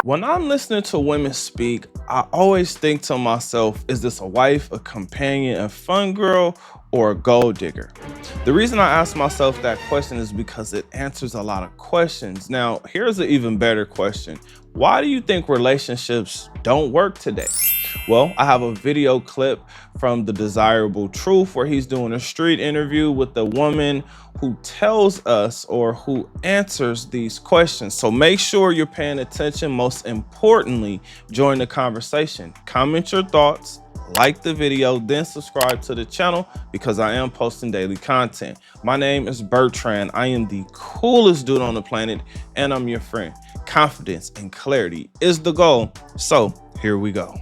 When I'm listening to women speak, I always think to myself, is this a wife, a companion, a fun girl, or a gold digger? The reason I ask myself that question is because it answers a lot of questions. Now, here's an even better question. Why do you think relationships don't work today? Well, I have a video clip from The Desirable Truth where he's doing a street interview with a woman who tells us or who answers these questions. So make sure you're paying attention. Most importantly, join the conversation. Comment your thoughts, like the video, then subscribe to the channel because I am posting daily content. My name is Bertrand. I am the coolest dude on the planet and I'm your friend. Confidence and clarity is the goal. So here we go.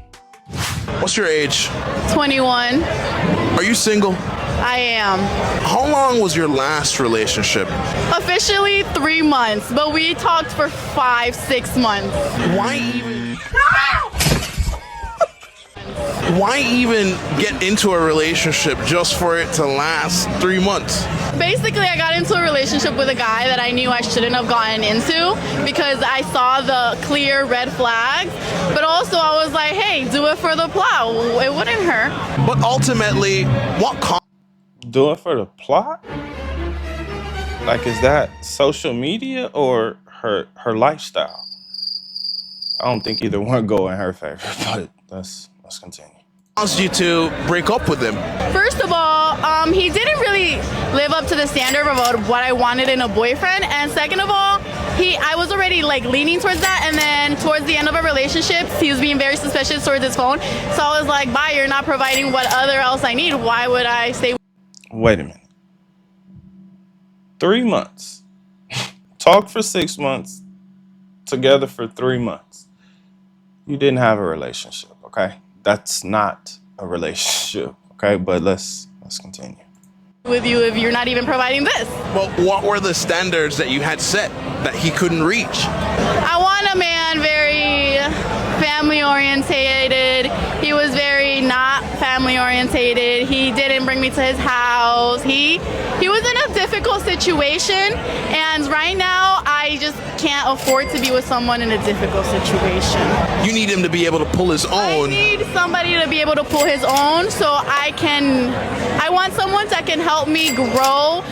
What's your age? 21. Are you single? I am. How long was your last relationship? Officially 3 months, but we talked for 5-6 months. Why even get into a relationship just for it to last 3 months? Basically, I got into a relationship with a guy that I knew I shouldn't have gotten into because I saw the clear red flags. But also I was like, hey, do it for the plot. It wouldn't hurt. But ultimately, what Do it for the plot? Like, is that social media or her lifestyle? I don't think either one go in her favor, but let's continue. caused you to break up with him? First of all, he didn't really live up to the standard about what I wanted in a boyfriend. And second of all, I was already like leaning towards that. And then towards the end of our relationship, he was being very suspicious towards his phone. So I was like, bye, you're not providing what other else I need. Why would I stay? Wait a minute. 3 months. Talked for 6 months. Together for 3 months. You didn't have a relationship, okay? That's not a relationship, okay? But let's continue. With you if you're not even providing this. Well, what were the standards that you had set that he couldn't reach? I want a man very family orientated. He was very not family orientated. He didn't bring me to his house. He was in a difficult situation, and right now I just can't afford to be with someone in a difficult situation. You need him to be able to pull his own. I need somebody to be able to pull his own so I want someone that can help me grow,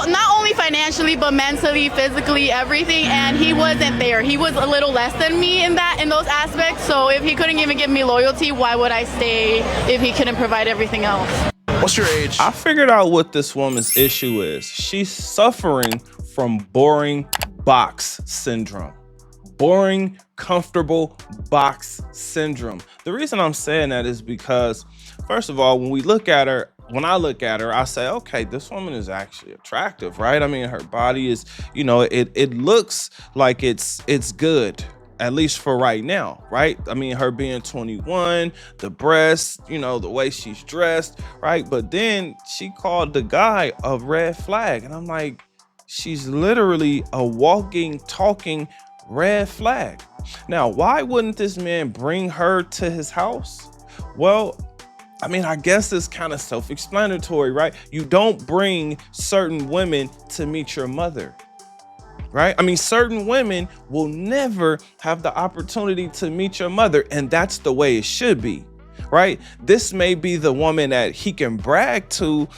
not only financially, but mentally, physically, everything. And he wasn't there. He was a little less than me in those aspects. So if he couldn't even give me loyalty, why would I stay if he couldn't provide everything else? What's your age? I figured out what this woman's issue is. She's suffering from boring box syndrome. Boring, comfortable box syndrome. The reason I'm saying that is because, first of all, when I look at her, I say, okay, this woman is actually attractive, right? I mean, her body is, it looks like it's good, at least for right now, right? I mean, her being 21, the breasts, the way she's dressed, right? But then she called the guy a red flag. And I'm like, she's literally a walking, talking red flag. Now, why wouldn't this man bring her to his house? Well, I mean, I guess it's kind of self-explanatory, right? You don't bring certain women to meet your mother, right? I mean, certain women will never have the opportunity to meet your mother, and that's the way it should be, right? This may be the woman that he can brag to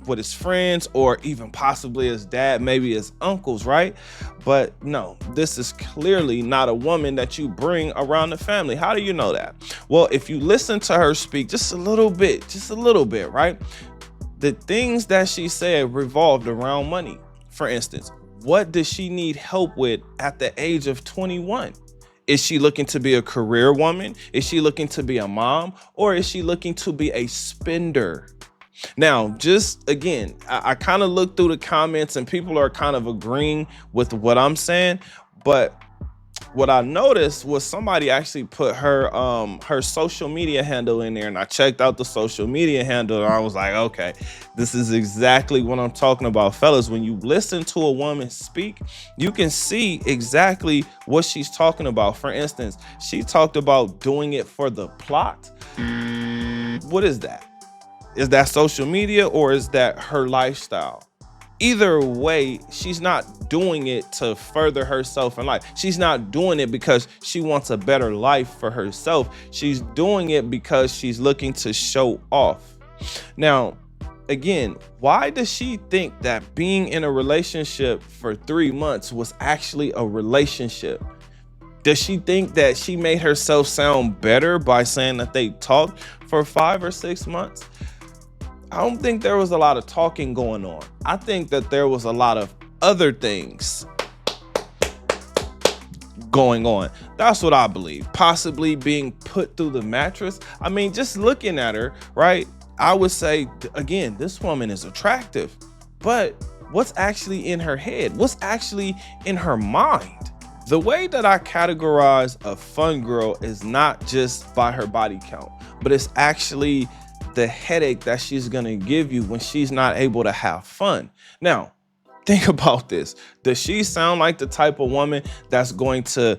with his friends or even possibly his dad, maybe his uncles, right? But no, this is clearly not a woman that you bring around the family. How do you know that? Well, if you listen to her speak just a little bit, right? The things that she said revolved around money. For instance, what does she need help with at the age of 21? Is she looking to be a career woman? Is she looking to be a mom? Or is she looking to be a spender? Now, just again, I kind of looked through the comments and people are kind of agreeing with what I'm saying. But what I noticed was somebody actually put her social media handle in there, and I checked out the social media handle and I was like, okay, this is exactly what I'm talking about. Fellas, when you listen to a woman speak, you can see exactly what she's talking about. For instance, she talked about doing it for the plot. What is that? Is that social media or is that her lifestyle? either way, she's not doing it to further herself in life. She's not doing it because she wants a better life for herself. She's doing it because she's looking to show off. Now, again, why does she think that being in a relationship for 3 months was actually a relationship? Does she think that she made herself sound better by saying that they talked for 5 or 6 months? I don't think there was a lot of talking going on. I think that there was a lot of other things going on. That's what I believe. Possibly being put through the mattress. I mean, just looking at her, right? I would say, again, this woman is attractive, but what's actually in her head? What's actually in her mind? The way that I categorize a fun girl is not just by her body count, but it's actually the headache that she's gonna give you when she's not able to have fun. Now, think about this. Does she sound like the type of woman that's going to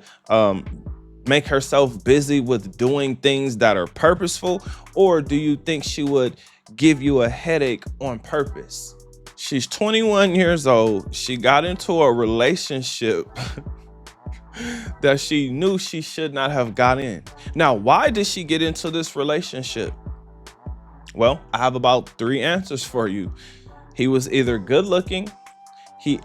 make herself busy with doing things that are purposeful? Or do you think she would give you a headache on purpose? She's 21 years old. She got into a relationship that she knew she should not have got in. Now, why did she get into this relationship? Well, I have about 3 answers for you. He was either good looking, he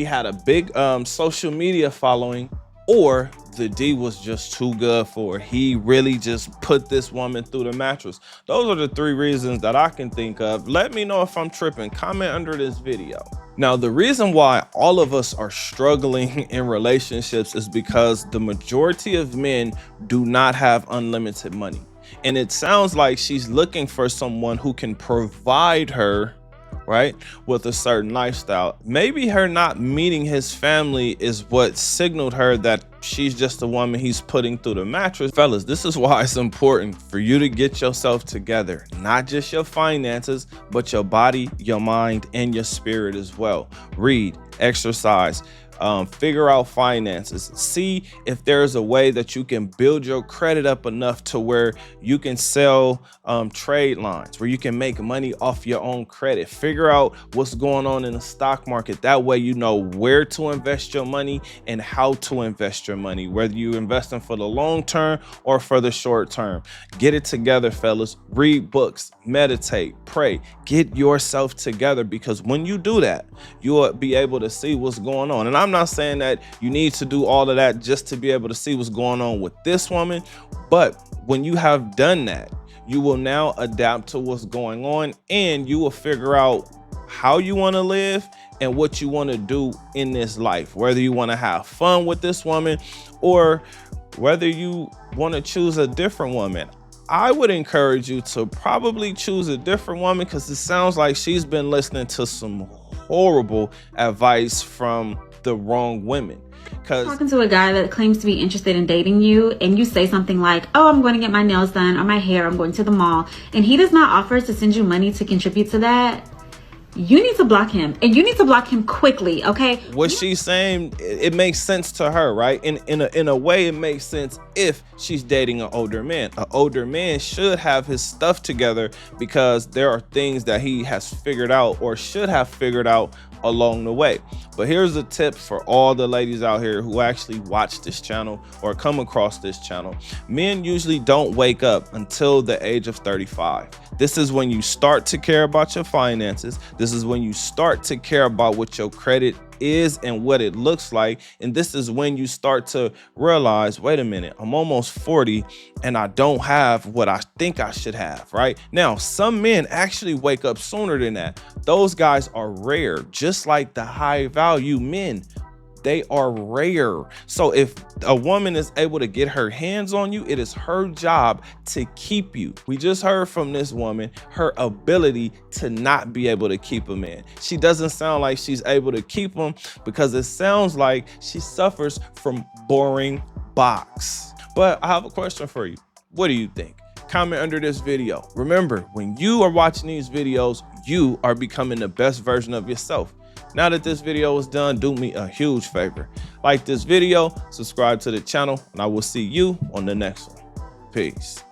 had a big social media following, or the D was just too good for her. He really just put this woman through the mattress. Those are the 3 reasons that I can think of. Let me know if I'm tripping. Comment under this video. Now, the reason why all of us are struggling in relationships is because the majority of men do not have unlimited money. And it sounds like she's looking for someone who can provide her, right, with a certain lifestyle. Maybe her not meeting his family is what signaled her that she's just a woman he's putting through the mattress. Fellas, this is why it's important for you to get yourself together. Not just your finances, but your body, your mind, and your spirit as well. Read, exercise, figure out finances. See if there's a way that you can build your credit up enough to where you can sell trade lines, where you can make money off your own credit. Figure out what's going on in the stock market. That way you know where to invest your money and how to invest your money, whether you're investing for the long term or for the short term. Get it together, fellas. Read books, meditate, pray, get yourself together, because when you do that, you'll be able to see what's going on. And I'm not saying that you need to do all of that just to be able to see what's going on with this woman, but when you have done that, you will now adapt to what's going on, and you will figure out how you want to live and what you want to do in this life, whether you want to have fun with this woman or whether you want to choose a different woman. I would encourage you to probably choose a different woman, because it sounds like she's been listening to some horrible advice from the wrong women. Talking to a guy that claims to be interested in dating you, and you say something like, oh, I'm going to get my nails done or my hair, I'm going to the mall, and he does not offer to send you money to contribute to that, you need to block him, and you need to block him quickly, okay? What she's saying, it makes sense to her, right? In a way, it makes sense if she's dating an older man. An older man should have his stuff together, because there are things that he has figured out or should have figured out along the way. But here's a tip for all the ladies out here who actually watch this channel or come across this channel. Men usually don't wake up until the age of 35. This is when you start to care about your finances. This is when you start to care about what your credit is and what it looks like. And this is when you start to realize, wait a minute, I'm almost 40 and I don't have what I think I should have, right? Now, some men actually wake up sooner than that. Those guys are rare, just like the high value men. They are rare. So if a woman is able to get her hands on you, it is her job to keep you. We just heard from this woman her ability to not be able to keep a man. She doesn't sound like she's able to keep him, because it sounds like she suffers from boring box. But I have a question for you. What do you think? Comment under this video. Remember, when you are watching these videos, you are becoming the best version of yourself. Now that this video is done, do me a huge favor. Like this video, subscribe to the channel, and I will see you on the next one. Peace.